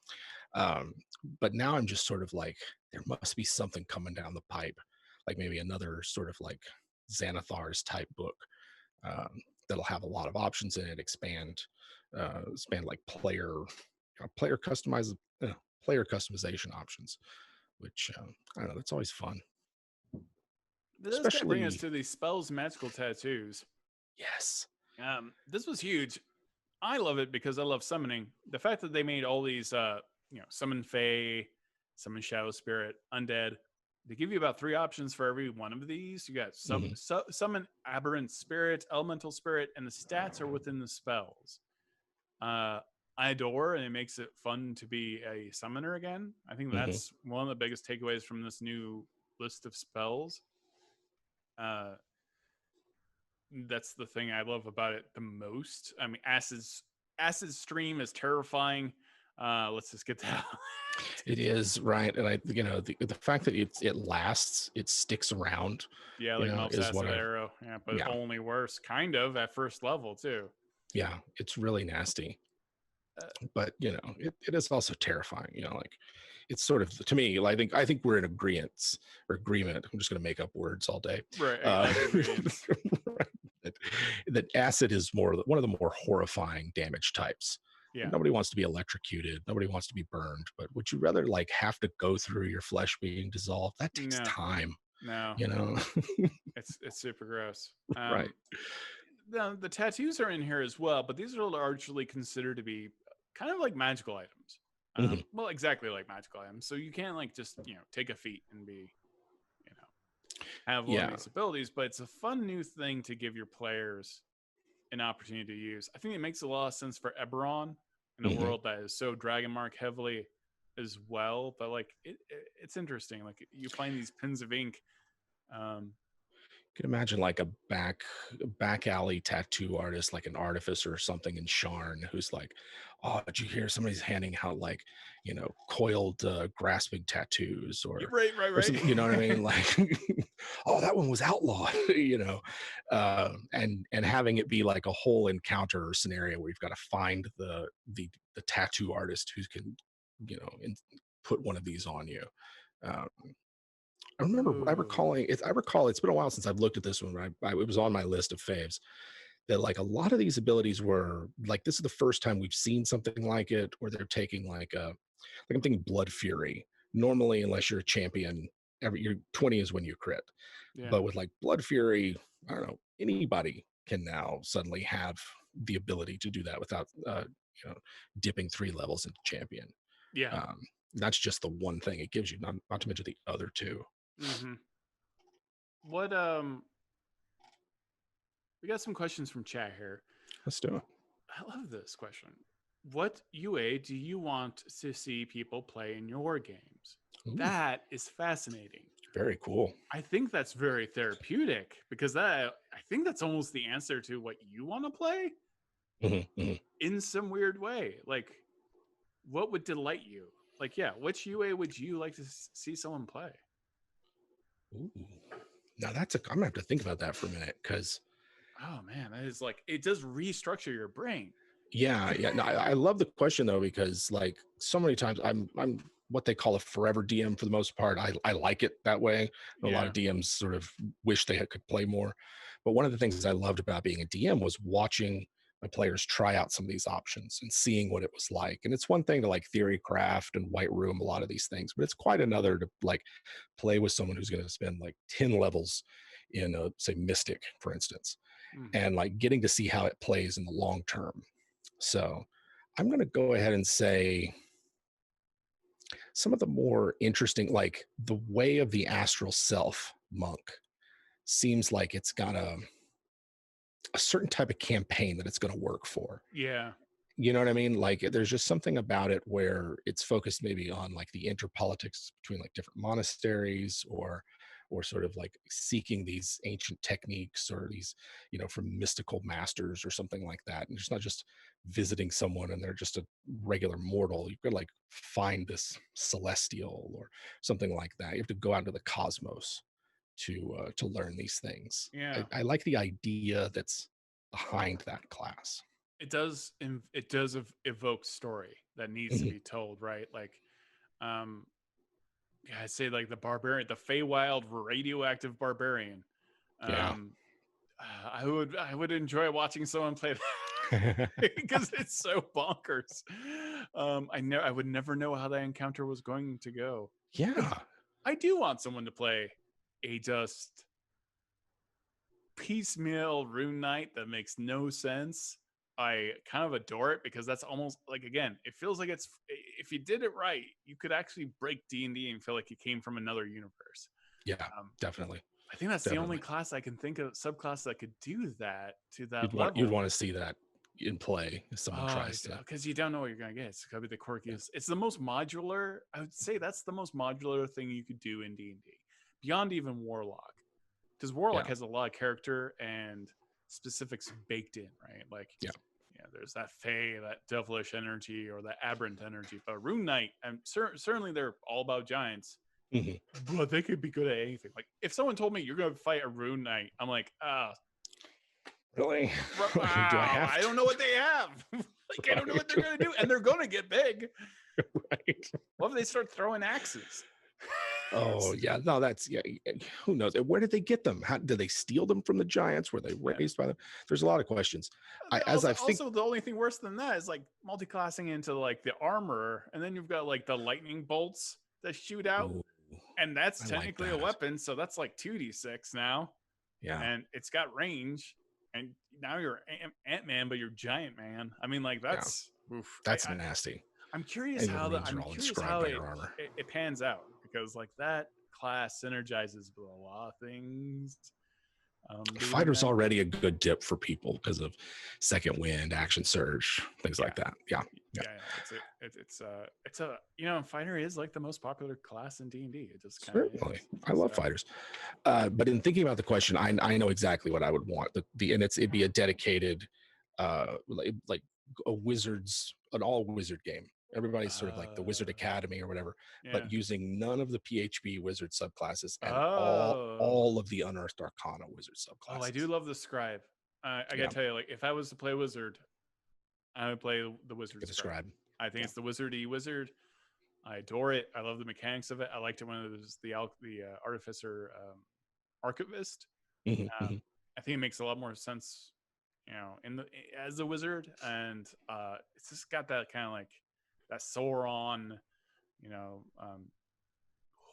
But now I'm just sort of like, there must be something coming down the pipe, like maybe another sort of like Xanathar's type book that'll have a lot of options in it, expand like player customization options, which I don't know, that's always fun. This especially bring us to the spells magical tattoos. Yes. This was huge. I love it because I love summoning. The fact that they made all these summon Fae, summon Shadow Spirit, Undead. They give you about 3 options for every one of these. You got summon Aberrant Spirit, Elemental Spirit, and the stats are within the spells. I adore, and it makes it fun to be a summoner again. I think that's one of the biggest takeaways from this new list of spells. That's the thing I love about it the most. I mean, Acid Stream is terrifying. Let's just get that. It is, right, and the fact that it lasts, it sticks around. Yeah, like Melf's Acid Arrow. Yeah, but only worse, kind of at first level too. Yeah, it's really nasty. But it is also terrifying. Like it's sort of, to me, I think we're in agreement. I'm just going to make up words all day. Right. That acid is one of the more horrifying damage types. Yeah. Nobody wants to be electrocuted. Nobody wants to be burned. But would you rather like have to go through your flesh being dissolved? That takes time. No. It's super gross. Right. The tattoos are in here as well, but these are largely considered to be kind of like magical items. Well, exactly like magical items. So you can't like just take a feat and be have one of these abilities, but it's a fun new thing to give your players an opportunity to use. I think it makes a lot of sense for Eberron in a world that is so Dragon Mark heavily as well. But like it's interesting. Like you find these pins of ink. can imagine like a back alley tattoo artist, like an artificer or something in Sharn, who's like, oh, did you hear somebody's handing out like, coiled grasping tattoos Right, or something, you know what I mean? right. Like, oh, that one was outlawed, and having it be like a whole encounter or scenario where you've got to find the tattoo artist who can, put one of these on you. Um, I Ooh. recall it's been a while since I've looked at this one. It was on my list of faves. That like a lot of these abilities were like, this is the first time we've seen something like it, or they're taking like I'm thinking Blood Fury. Normally, unless you're a champion, your 20 is when you crit. Yeah. But with like Blood Fury, I don't know, anybody can now suddenly have the ability to do that without dipping 3 levels into champion. Yeah. That's just the one thing it gives you, not to mention the other two. Mm-hmm. What we got some questions from chat here. Let's do it. I love this question. What UA do you want to see people play in your games? Ooh, that is fascinating. very cool. I think that's very therapeutic because I think that's almost the answer to what you want to play in some weird way. Like, what would delight you? Like, yeah, which UA would you like to see someone play? Ooh. Now I'm gonna have to think about that for a minute, because oh man, that is like, it does restructure your brain. yeah. No, I love the question though, because like so many times I'm what they call a forever DM for the most part. I like it that way. A lot of DMs sort of wish they could play more. But one of the things I loved about being a DM was watching my players try out some of these options and seeing what it was like. And it's one thing to like theory craft and white room a lot of these things, but it's quite another to like play with someone who's going to spend like 10 levels in a, say, Mystic, for instance, and like getting to see how it plays in the long term. So I'm going to go ahead and say some of the more interesting, like the Way of the Astral Self monk seems like it's got a certain type of campaign that it's going to work for. Yeah. You know what I mean? Like there's just something about it where it's focused maybe on like the interpolitics between like different monasteries, or sort of like seeking these ancient techniques, or these, from mystical masters or something like that. And it's not just visiting someone and they're just a regular mortal. You could like find this celestial or something like that. You have to go out into the cosmos to learn these things. Yeah. I like the idea that's behind that class. It does evoke story that needs to be told, right? Like, I'd say like the barbarian, the Feywild radioactive barbarian. I would enjoy watching someone play that because it's so bonkers. I would never know how that encounter was going to go. Yeah, I do want someone to play a just piecemeal Rune Knight that makes no sense. I kind of adore it because that's almost like, again, it feels like it's, if you did it right, you could actually break D&D and feel like you came from another universe. Yeah, definitely. I think that's the only class I can think of, subclass that could do that to that level. You'd want to see that in play if someone tries to, because you don't know what you're going to get. It's going to be the quirkiest. It's the most modular. I would say that's the most modular thing you could do in D&D, beyond even Warlock, because Warlock has a lot of character and specifics baked in, right? Like, there's that Fey, that devilish energy, or that aberrant energy. But Rune Knight, and certainly they're all about giants, but they could be good at anything. Like, if someone told me you're going to fight a Rune Knight, I'm like, really? Do I don't know what they have. Like, I don't know what they're going to do, and they're going to get big. Right. What if they start throwing axes? Oh yeah, no, who knows? Where did they get them? How did they steal them from the giants? Were they raised by them? There's a lot of questions. Also, the only thing worse than that is like multi-classing into like the armor, and then you've got like the lightning bolts that shoot out, and that's technically a weapon, so that's like 2d6 now. Yeah, and it's got range, and now you're Ant-Man, but you're Giant Man. I mean, like that's nasty. I'm curious how it pans out, because like that class synergizes with a lot of things. Fighter's already a good dip for people because of second wind, action surge, things like that. Yeah. It's a fighter is like the most popular class in D&D. It just kind of certainly. I love fighters. But in thinking about the question, I know exactly what I would want. It'd be a dedicated like a an all wizard game. Everybody's sort of like the Wizard Academy or whatever, but using none of the PHB wizard subclasses and all of the Unearthed Arcana wizard subclasses. Oh, I do love the scribe. I gotta tell you, like if I was to play wizard, I would play the wizard scribe. I think it's the wizardy wizard. I adore it. I love the mechanics of it. I liked it when it was the artificer archivist. I think it makes a lot more sense, as a wizard, and it's just got that kind of like that Sauron,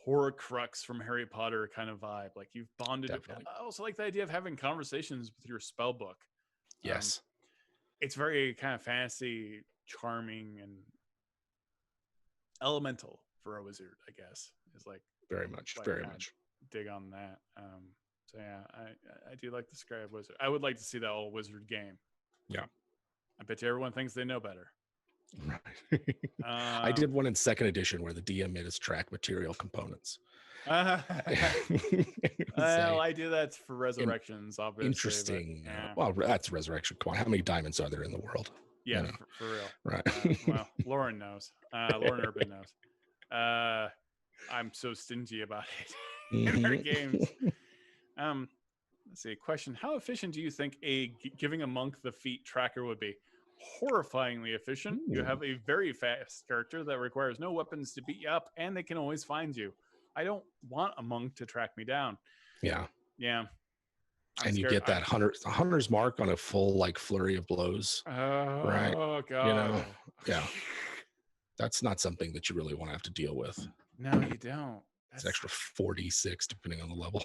Horcrux from Harry Potter kind of vibe. Like you've bonded. I also like the idea of having conversations with your spell book. Yes, it's very kind of fantasy, charming, and elemental for a wizard, I guess. Is like very much dig on that. So yeah, I do like the scribe wizard. I would like to see that all wizard game. Yeah, I bet you everyone thinks they know better. Right. I did one in second edition where the DM made us track material components. Well, I do that for resurrections, obviously. Interesting. Well, that's resurrection. Come on, how many diamonds are there in the world? Yeah, for real. Right. Well, Lauren knows. Lauren Urban knows. I'm so stingy about it in our games. Let's see. Question: how efficient do you think giving a monk the feat tracker would be? Horrifyingly efficient. You have a very fast character that requires no weapons to beat you up, and they can always find you. I don't want a monk to track me down. Yeah. And you get that hunter's mark on a full like flurry of blows. Right. Oh god. Yeah. That's not something that you really want to have to deal with. No, you don't. It's extra 46 depending on the level.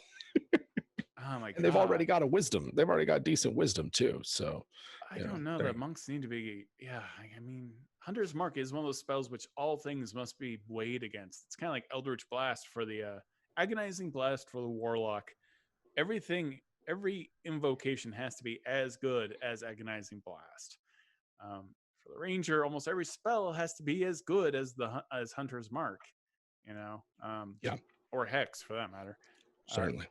Oh my god. And they've already got a wisdom. They've already got decent wisdom too. So I don't know that monks need to be. Yeah, I mean, Hunter's Mark is one of those spells which all things must be weighed against. It's kind of like Eldritch Blast for the Agonizing Blast for the Warlock. Every invocation has to be as good as Agonizing Blast. For the Ranger, almost every spell has to be as good as Hunter's Mark. Or Hex for that matter. Certainly.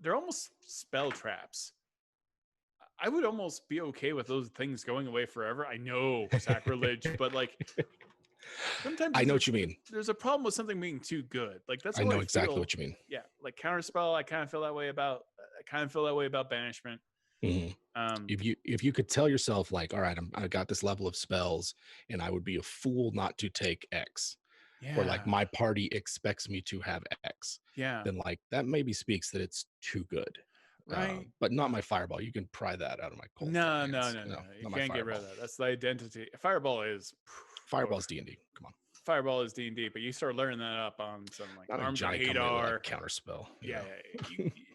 They're almost spell traps. I would almost be okay with those things going away forever. I know, sacrilege, but like sometimes I know what you mean. There's a problem with something being too good. Like that's I know exactly what you mean. Yeah, like counterspell. I kind of feel that way about. Banishment. Mm-hmm. If you could tell yourself like, all right, I got this level of spells, and I would be a fool not to take X. Yeah. Or like my party expects me to have X. Yeah. Then like that maybe speaks that it's too good. Right. But not my fireball. You can pry that out of my cold. No. You can't get rid of that. That's the identity. Fireball's D&D. Come on. Fireball is D&D, but you start learning that up on some like not Arms of Hadar counterspell. Yeah.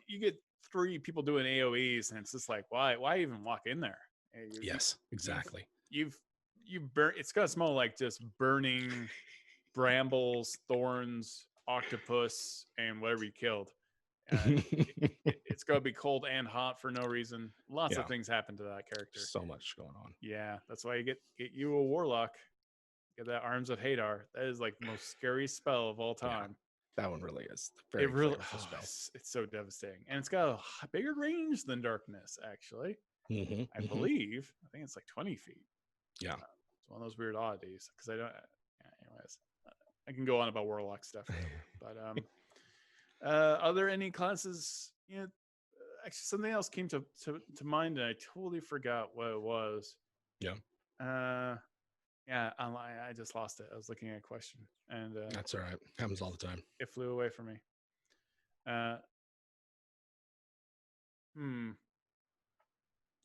You get 3 people doing AoEs, and it's just like, why even walk in there? Yes, exactly. You've burnt. It's gonna smell like just burning brambles, thorns, octopus, and whatever you killed. It's gonna be cold and hot for no reason. Lots of things happen to that character. So much going on. Yeah, that's why you get you a warlock. Get that Arms of Hadar. That is like the most scary spell of all time. Yeah, that one really is. It really it's so devastating, and it's got a bigger range than darkness. Actually, I believe. I think it's like 20 feet. Yeah, it's one of those weird oddities because I don't. Anyways, I can go on about warlock stuff, but are there any classes? Actually, something else came to mind, and I totally forgot what it was. Yeah. I just lost it. I was looking at a question, and that's all right. Happens all the time. It flew away from me.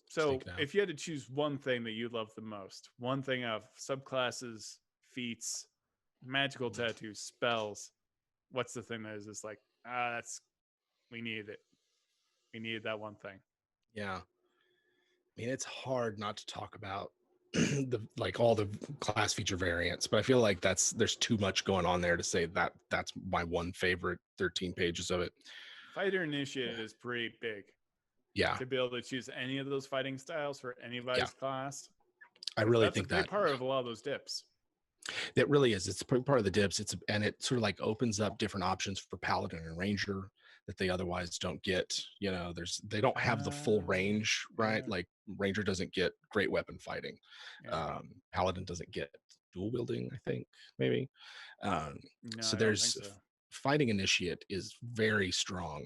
So, if you had to choose one thing that you love the most, one thing of subclasses, feats, magical tattoos, spells, what's the thing that is just like, we needed it. We needed that one thing. Yeah. I mean, it's hard not to talk about all the class feature variants, but I feel like there's too much going on there to say that that's my one favorite 13 pages of it. Fighter Initiate is pretty big. Yeah. To be able to choose any of those fighting styles for anybody's class. I really think that's a big part of a lot of those dips. That really is. It's part of the dips. And it sort of like opens up different options for Paladin and Ranger that they otherwise don't get. You know, they don't have the full range, right? Yeah. Like Ranger doesn't get great weapon fighting. Yeah. Paladin doesn't get dual wielding, I think, maybe. No, so I there's don't think so. Fighting Initiate is very strong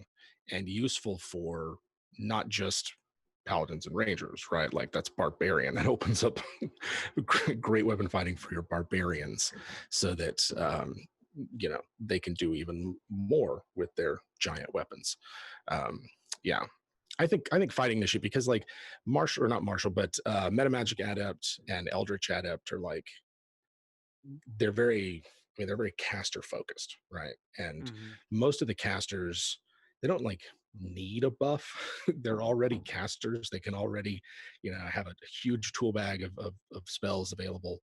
and useful for not just Paladins and Rangers, right? Like that's barbarian. That opens up great weapon fighting for your barbarians so that you know, they can do even more with their giant weapons. Yeah, I think Fighting Initiate, because like Martial, or not Martial, but Metamagic Adept and Eldritch Adept are like, they're very caster focused, right? And most of the casters, they don't like need a buff. They're already casters. They can already, you know, have a huge tool bag of spells available.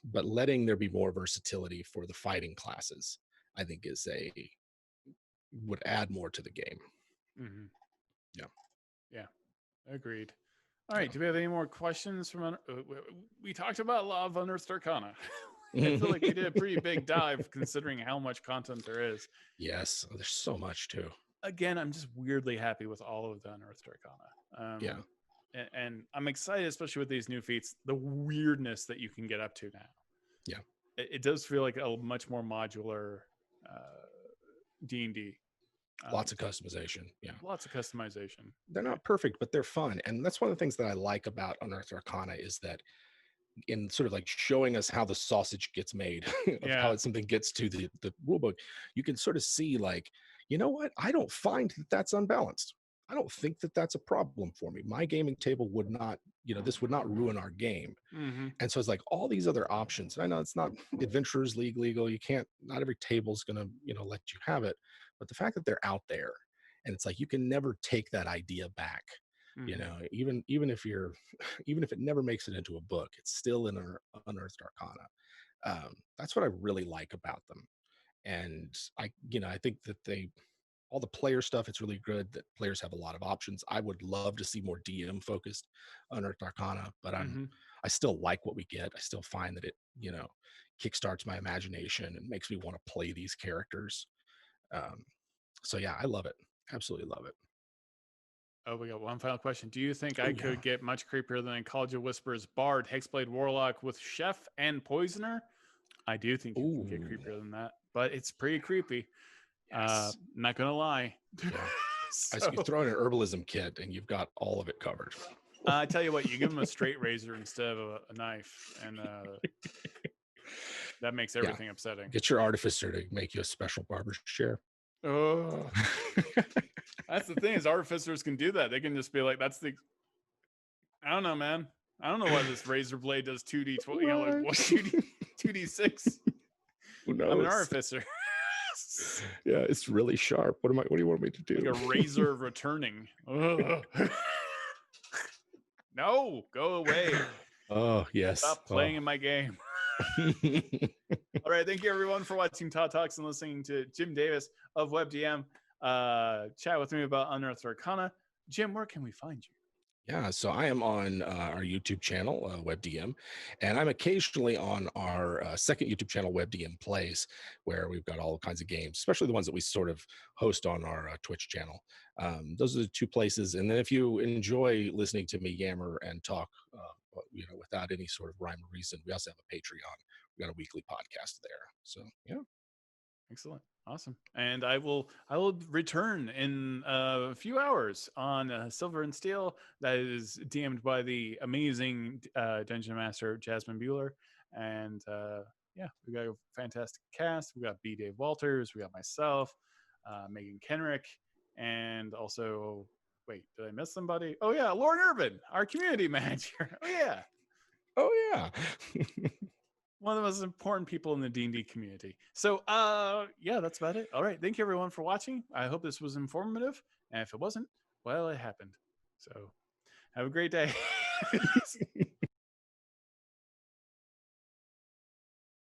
But letting there be more versatility for the fighting classes, I think would add more to the game. Yeah, agreed. All right, do we have any more questions from we talked about a lot of Unearthed Arcana. I feel like we did a pretty big dive considering how much content there is. Yes, there's so much too. Again, I'm just weirdly happy with all of the Unearthed Arcana. And I'm excited, especially with these new feats, the weirdness that you can get up to now. Yeah, it does feel like a much more modular D&D. Lots of customization. Yeah, lots of customization. They're not perfect, but they're fun, and that's one of the things that I like about Unearthed Arcana is that in sort of like showing us how the sausage gets made, of how something gets to the rulebook, you can sort of see like, you know what? I don't find that that's unbalanced. I don't think that that's a problem for me. My gaming table would not, you know, this would not ruin our game. And so it's like all these other options. And I know it's not Adventurers League legal. You can't, not every table's going to, you know, let you have it. But the fact that they're out there, and it's like you can never take that idea back. You know, even if it never makes it into a book, it's still in our Unearthed Arcana. That's what I really like about them. And I think that all the player stuff, it's really good that players have a lot of options. I would love to see more DM focused Unearthed Arcana, but I still like what we get. I still find that it, you know, kickstarts my imagination and makes me want to play these characters. So yeah, I love it. Absolutely love it. Oh, we got one final question. Do you think I could get much creepier than College of Whispers Bard, Hexblade Warlock with Chef and Poisoner? I do think you can get creepier than that, but it's pretty creepy. Yes. Not gonna lie. So you throw in an herbalism kit and you've got all of it covered. I tell you what, you give them a straight razor instead of a knife, and that makes everything upsetting. Get your artificer to make you a special barber's chair. Oh, that's the thing, is artificers can do that. They can just be like, I don't know, man. I don't know why this razor blade does 2d12, you know, like what 2d6. Who knows? I'm an artificer. Yeah, it's really sharp. What do you want me to do? Like a razor of returning. No, go away. Oh, yes. Stop playing in my game. All right, thank you everyone for watching Todd Talks and listening to Jim Davis of WebDM chat with me about Unearthed Arcana. Jim, where can we find you? Yeah, so I am on our YouTube channel, WebDM, and I'm occasionally on our second YouTube channel, WebDM Plays, where we've got all kinds of games, especially the ones that we sort of host on our Twitch channel. Those are the two places. And then if you enjoy listening to me yammer and talk, you know, without any sort of rhyme or reason, we also have a Patreon. We got a weekly podcast there. So yeah. Excellent. Awesome. And I will return in a few hours on Silver and Steel, that is DM'd by the amazing Dungeon Master Jasmine Bueller. And yeah, we got a fantastic cast. We got B. Dave Walters, we got myself, Megan Kenreck, and also, wait, did I miss somebody? Oh yeah, Lauren Irvin, our community manager. Oh yeah. One of the most important people in the D&D community. So, yeah, that's about it. All right. Thank you, everyone, for watching. I hope this was informative. And if it wasn't, well, it happened. So, have a great day.